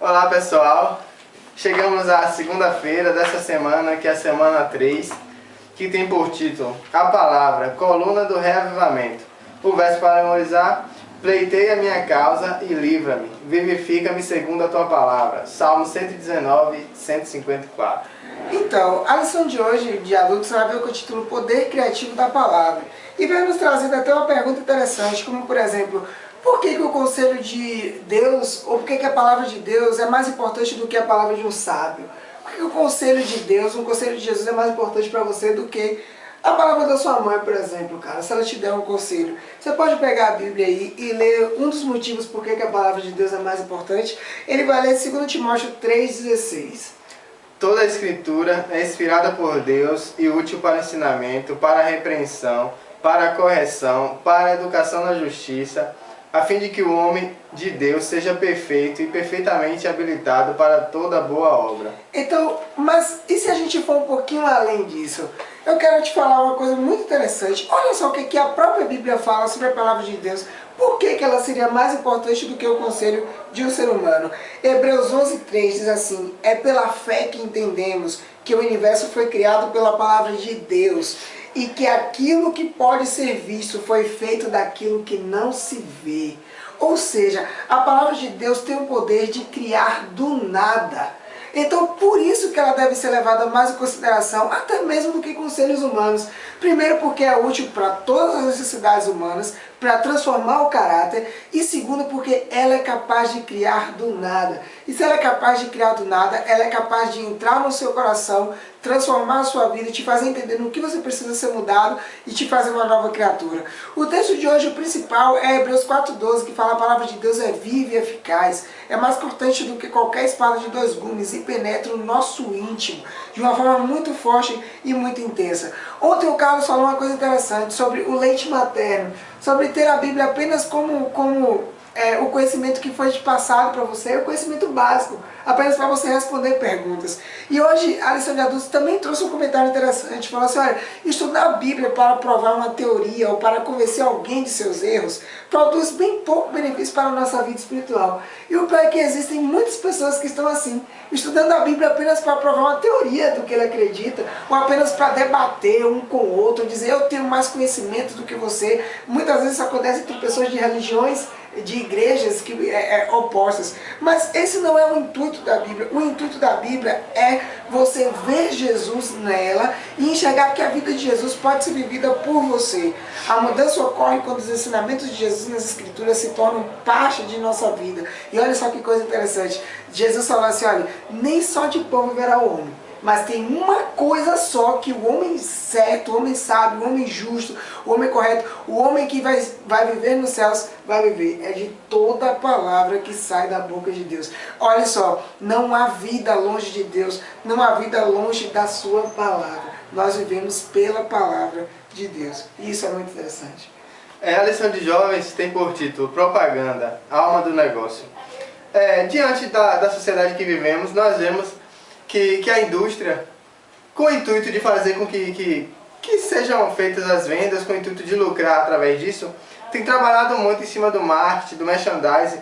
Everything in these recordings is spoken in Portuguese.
Olá pessoal, chegamos à segunda-feira dessa semana, que é a semana 3, que tem por título a palavra, coluna do reavivamento. O verso para memorizar: pleitei a minha causa e livra-me, vivifica-me segundo a tua palavra. Salmo 119, 154. Então, a lição de hoje, de adultos, vai ver com o título Poder Criativo da Palavra. E vai nos trazendo até uma pergunta interessante, como por exemplo, por que o conselho de Deus, ou por que a palavra de Deus é mais importante do que a palavra de um sábio? Por que o conselho de Deus, um conselho de Jesus é mais importante para você do que a palavra da sua mãe, por exemplo, cara? Se ela te der um conselho, você pode pegar a Bíblia aí e ler um dos motivos por que a palavra de Deus é mais importante. Ele vai ler 2 Timóteo 3,16. Toda a Escritura é inspirada por Deus e útil para ensinamento, para a repreensão, para a correção, para a educação na justiça, a fim de que o homem de Deus seja perfeito e perfeitamente habilitado para toda boa obra. Então, mas e se a gente for um pouquinho além disso? Eu quero te falar uma coisa muito interessante. Olha só o que a própria Bíblia fala sobre a palavra de Deus. Por que ela seria mais importante do que o conselho de um ser humano? Hebreus 11:3 diz assim: é pela fé que entendemos que o universo foi criado pela palavra de Deus, e que aquilo que pode ser visto foi feito daquilo que não se vê. Ou seja, a palavra de Deus tem o poder de criar do nada. Então, por isso que ela deve ser levada mais em consideração, até mesmo do que conselhos humanos. Primeiro, porque é útil para todas as necessidades humanas, para transformar o caráter. E segundo, porque ela é capaz de criar do nada. E se ela é capaz de criar do nada, ela é capaz de entrar no seu coração, transformar a sua vida, te fazer entender no que você precisa ser mudado e te fazer uma nova criatura. O texto de hoje, o principal, é Hebreus 4:12, que fala: a palavra de Deus é viva e eficaz, é mais cortante do que qualquer espada de 2 gumes e penetra o nosso íntimo de uma forma muito forte e muito intensa. Ontem o Carlos falou uma coisa interessante sobre o leite materno, sobre ter a Bíblia apenas como o conhecimento que foi te passado para você, o conhecimento básico, apenas para você responder perguntas. E hoje a lição de adultos também trouxe um comentário interessante, falou assim: olha, estudar a Bíblia para provar uma teoria ou para convencer alguém de seus erros produz bem pouco benefício para a nossa vida espiritual. E o pior é que existem muitas pessoas que estão assim, estudando a Bíblia apenas para provar uma teoria do que ele acredita, ou apenas para debater um com o outro, dizer eu tenho mais conhecimento do que você. Muitas vezes isso acontece entre pessoas de religiões, de igrejas opostas. Mas esse não é o intuito da Bíblia. O intuito da Bíblia é você ver Jesus nela e enxergar que a vida de Jesus pode ser vivida por você. A mudança ocorre quando os ensinamentos de Jesus nas Escrituras se tornam parte de nossa vida. E olha só que coisa interessante. Jesus falou assim: olha, nem só de pão viverá o homem, mas tem uma coisa só que o homem certo, o homem sábio, o homem justo, o homem correto, o homem que vai viver nos céus, vai viver. É de toda a palavra que sai da boca de Deus. Olha só, não há vida longe de Deus, não há vida longe da sua palavra. Nós vivemos pela palavra de Deus. E isso é muito interessante. A lição de jovens tem por título Propaganda, alma do negócio. Diante da sociedade que vivemos, nós vemos que a indústria, com o intuito de fazer com que sejam feitas as vendas, com o intuito de lucrar através disso, tem trabalhado muito em cima do marketing, do merchandising,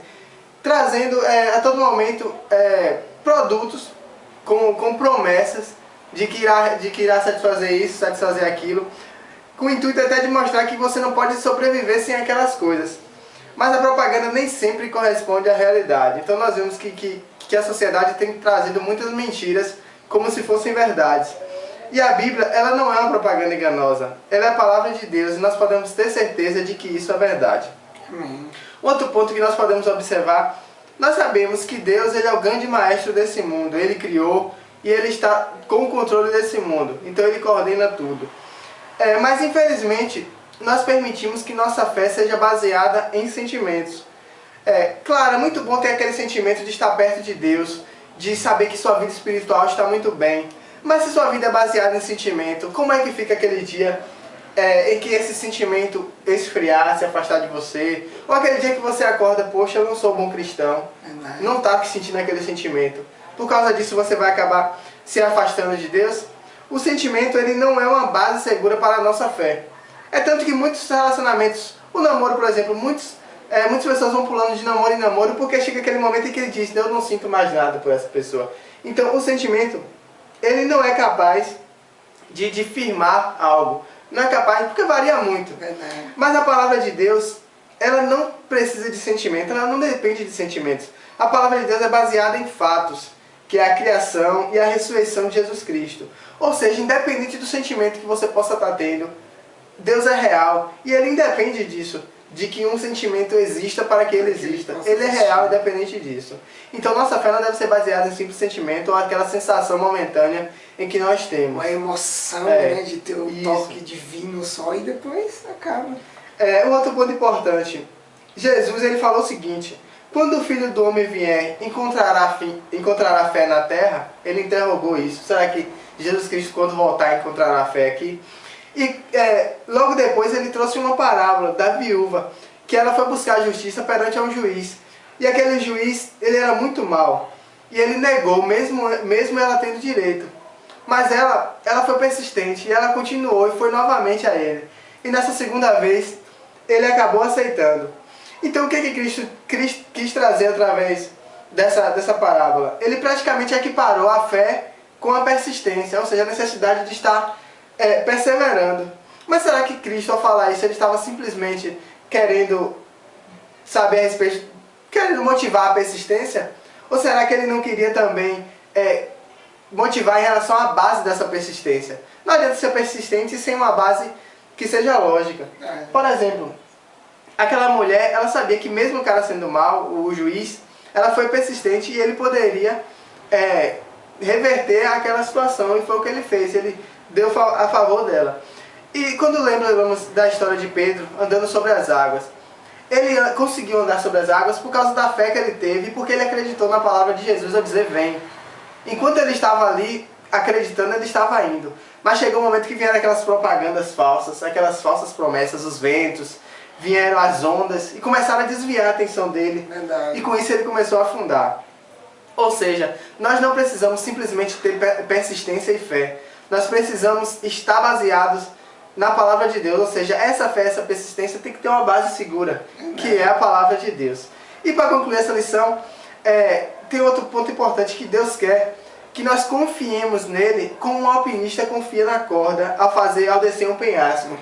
trazendo a todo momento produtos com promessas de que irá satisfazer isso, satisfazer aquilo, com o intuito até de mostrar que você não pode sobreviver sem aquelas coisas. Mas a propaganda nem sempre corresponde à realidade. Então nós vemos que a sociedade tem trazido muitas mentiras como se fossem verdades. E a Bíblia, ela não é uma propaganda enganosa. Ela é a palavra de Deus e nós podemos ter certeza de que isso é verdade. Outro ponto que nós podemos observar: nós sabemos que Deus, ele é o grande maestro desse mundo. Ele criou e ele está com o controle desse mundo. Então ele coordena tudo. Mas infelizmente, nós permitimos que nossa fé seja baseada em sentimentos. Claro, é muito bom ter aquele sentimento de estar perto de Deus, de saber que sua vida espiritual está muito bem. Mas se sua vida é baseada em sentimento, como é que fica aquele dia em que esse sentimento esfriar, se afastar de você? Ou aquele dia que você acorda: poxa, eu não sou bom cristão, não está sentindo aquele sentimento. Por causa disso você vai acabar se afastando de Deus. O sentimento, ele não é uma base segura para a nossa fé. É tanto que muitos relacionamentos, o namoro por exemplo, muitos Muitas pessoas vão pulando de namoro em namoro porque chega aquele momento em que ele diz, eu não sinto mais nada por essa pessoa. Então o sentimento, ele não é capaz de firmar algo. Não é capaz, porque varia muito. Mas a palavra de Deus, ela não precisa de sentimento, ela não depende de sentimentos. A palavra de Deus é baseada em fatos, que é a criação e a ressurreição de Jesus Cristo. Ou seja, independente do sentimento que você possa estar tendo, Deus é real e ele independe disso, de que um sentimento exista para que ele exista. Ele é real independente disso. Então nossa fé não deve ser baseada em simples sentimento ou aquela sensação momentânea em que nós temos. Uma emoção, né, de ter um toque divino só e depois acaba. Um outro ponto importante. Jesus ele falou o seguinte, quando o Filho do Homem vier, encontrará fé na terra? Ele interrogou isso. Será que Jesus Cristo, quando voltar, encontrará fé aqui? E logo depois ele trouxe uma parábola da viúva, que ela foi buscar justiça perante um juiz. E aquele juiz, ele era muito mau. E ele negou, mesmo ela tendo direito. Mas ela foi persistente e ela continuou e foi novamente a ele. E nessa segunda vez, ele acabou aceitando. Então o que Cristo quis trazer através dessa parábola? Ele praticamente equiparou a fé com a persistência, ou seja, a necessidade de estar perseverando. Mas será que Cristo, ao falar isso, ele estava simplesmente querendo saber a respeito, querendo motivar a persistência? Ou será que ele não queria também motivar em relação à base dessa persistência? Não adianta ser persistente sem uma base que seja lógica. Por exemplo, aquela mulher, ela sabia que mesmo o cara sendo mal, o juiz, ela foi persistente e ele poderia reverter aquela situação, e foi o que ele fez, ele deu a favor dela. E quando lembramos da história de Pedro andando sobre as águas, ele conseguiu andar sobre as águas por causa da fé que ele teve e porque ele acreditou na palavra de Jesus ao dizer vem. Enquanto ele estava ali acreditando, ele estava indo. Mas chegou um momento que vieram aquelas propagandas falsas, aquelas falsas promessas, os ventos, vieram as ondas e começaram a desviar a atenção dele. Verdade. E com isso ele começou a afundar. Ou seja, nós não precisamos simplesmente ter persistência e fé. Nós precisamos estar baseados na palavra de Deus. Ou seja, essa fé, essa persistência tem que ter uma base segura, que é a palavra de Deus. E para concluir essa lição, tem outro ponto importante que Deus quer que nós confiemos nele como um alpinista confia na corda ao descer um penhasco.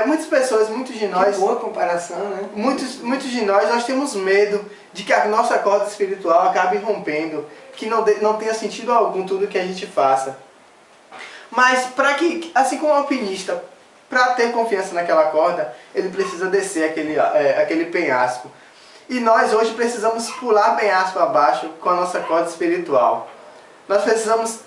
Muitas pessoas, muitos de nós... Que boa comparação, né? Muitos de nós temos medo de que a nossa corda espiritual acabe rompendo, que não tenha sentido algum tudo que a gente faça. Mas, assim como o alpinista, para ter confiança naquela corda, ele precisa descer aquele penhasco. E nós hoje precisamos pular penhasco abaixo com a nossa corda espiritual. Nós precisamos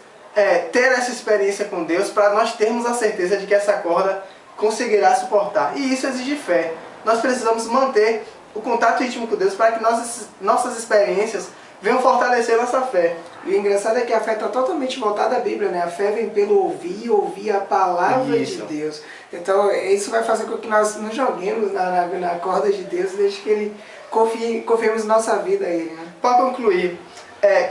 ter essa experiência com Deus para nós termos a certeza de que essa corda conseguirá suportar. E isso exige fé. Nós precisamos manter o contato íntimo com Deus para que nossas experiências venham fortalecer nossa fé. E o engraçado é que a fé está totalmente voltada à Bíblia, né? A fé vem pelo ouvir a palavra de Deus. Então isso vai fazer com que nós nos joguemos na corda de Deus, desde que Ele confiemos nossa vida a Ele, né? Para concluir,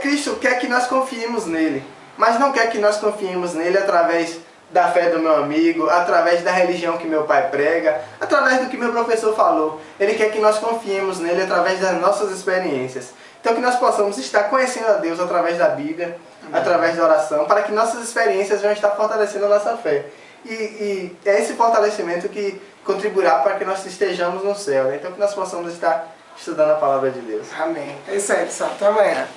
Cristo quer que nós confiemos nele, mas não quer que nós confiemos nele através da fé do meu amigo, através da religião que meu pai prega, através do que meu professor falou. Ele quer que nós confiemos nele através das nossas experiências. Então que nós possamos estar conhecendo a Deus através da Bíblia, através da oração, para que nossas experiências venham estar fortalecendo a nossa fé. E é esse fortalecimento que contribuirá para que nós estejamos no céu, né? Então que nós possamos estar estudando a palavra de Deus. Amém. É isso aí, pessoal. Até amanhã.